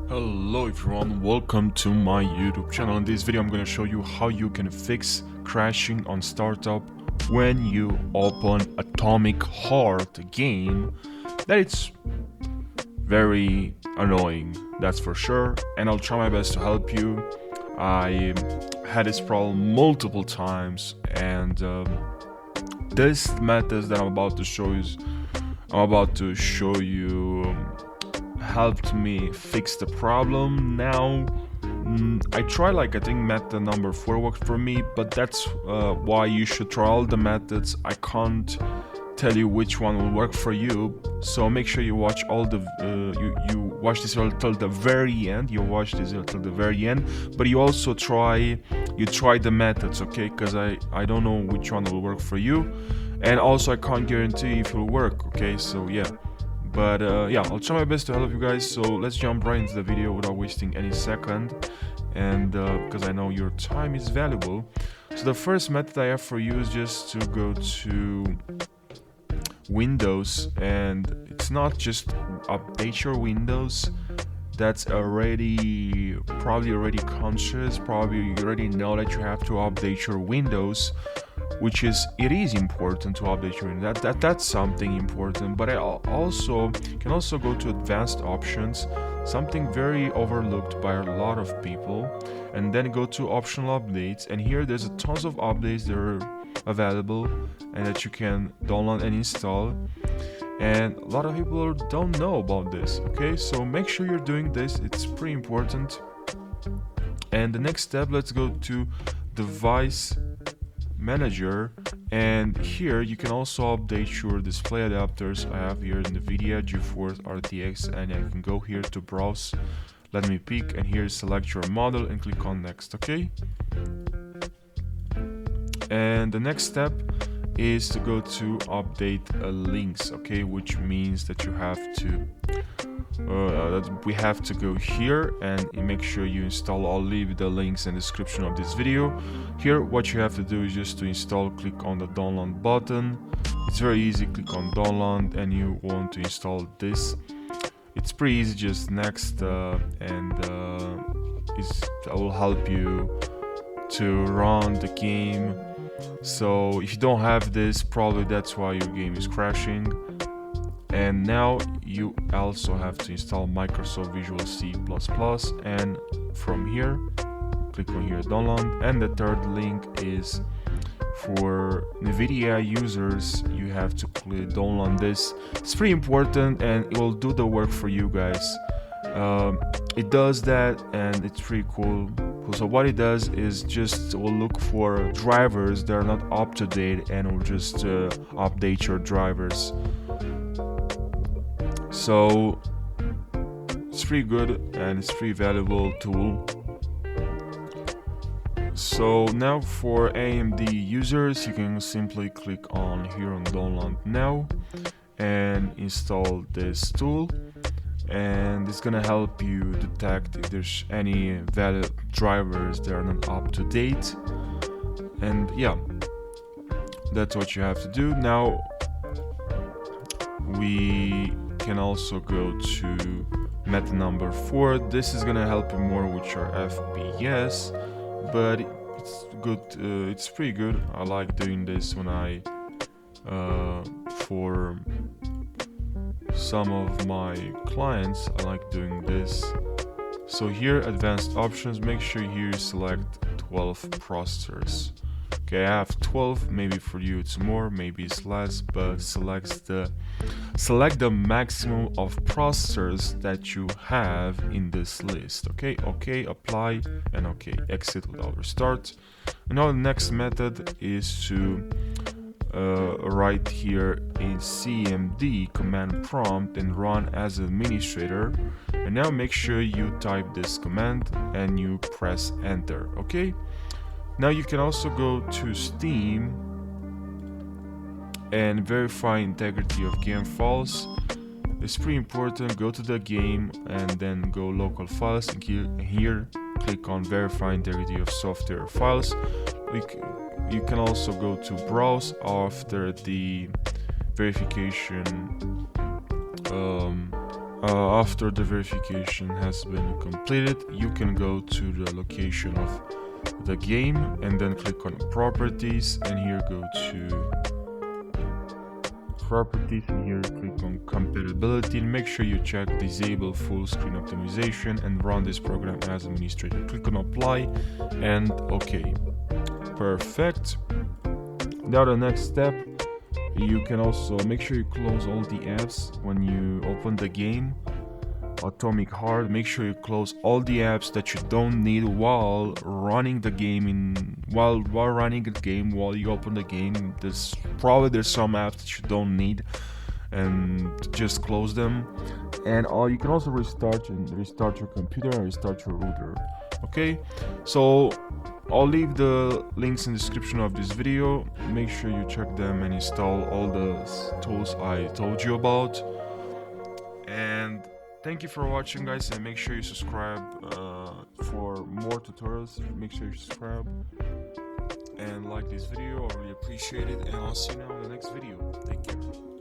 Hello everyone, welcome to my YouTube channel. In this video I'm going to show you how you can fix crashing on startup when you open Atomic Heart game. That it's very annoying, that's for sure, and I'll try my best to help you. I had this problem multiple times, and this method that I'm about to show you helped me fix the problem. Now I try, I think method number 4 worked for me, but that's why you should try all the methods. I can't tell you which one will work for you, so make sure you watch all the you watch this till the very end. But you also try the methods, okay? Because I don't know which one will work for you, and also I can't guarantee if it will work, okay? So yeah. But yeah, I'll try my best to help you guys, so let's jump right into the video without wasting any second, and because I know your time is valuable. So the first method I have for you is just to go to Windows, and it's not just update your Windows. That's probably already conscious, probably you already know that you have to update your Windows, which is important to update your Windows. That's something important. But I can also go to advanced options, something very overlooked by a lot of people, and then go to optional updates, and here there's a tons of updates that are available and that you can download and install, and a lot of people don't know about this, okay? So make sure you're doing this, it's pretty important. And the next step, let's go to device manager, and here you can also update your display adapters. I have here NVIDIA GeForce RTX, and I can go here to browse, let me pick, and here select your model and click on next, okay? And the next step is to go to update links, okay, which means that you have to we have to go here and make sure you install. I'll leave the links in the description of this video. Here what you have to do is just to install, click on the download button. It's very easy, click on download and you want to install this. It's pretty easy, just next, and I will help you to run the game. So if you don't have this, probably that's why your game is crashing. And now you also have to install Microsoft Visual C++, and from here click on here download. And the third link is for NVIDIA users. You have to download this. It's pretty important and it will do the work for you guys. It does that and it's pretty cool. So what it does is just will look for drivers that are not up to date and will just update your drivers. So it's pretty good and it's pretty valuable tool. So now for AMD users, you can simply click on here on download now and install this tool, and it's gonna help you detect if there's any valid drivers that are not up to date. And yeah, that's what you have to do. Now we can also go to method number 4. This is gonna help you more with your FPS, but it's good. It's pretty good. I like doing this when I for some of my clients I like doing this. So here advanced options, make sure here you select 12 processors. Okay, I have 12, maybe for you it's more, maybe it's less, but select the maximum of processors that you have in this list. Okay, apply, and okay, exit without restart. And now the next method is to write here in CMD command prompt and run as administrator. And now make sure you type this command and you press enter. Okay, now you can also go to Steam and verify integrity of game files. It's pretty important. Go to the game and then go local files, and here click on verify integrity of software files. You can also go to browse after the verification After the verification has been completed, you can go to the location of the game and then click on properties, and here go to properties, and here click on compatibility, and make sure you check disable full screen optimization and run this program as administrator. Click on apply and OK. Perfect. Now the next step, you can also make sure you close all the apps when you open the game. Atomic Heart, make sure you close all the apps that you don't need while running the game. While you open the game, there's some apps that you don't need, and just close them. And you can also restart your computer and restart your router. Okay, so I'll leave the links in the description of this video. Make sure you check them and install all the tools I told you about. And thank you for watching, guys, and make sure you subscribe for more tutorials. Make sure you subscribe and like this video. I really appreciate it, and I'll see you now in the next video. Take care.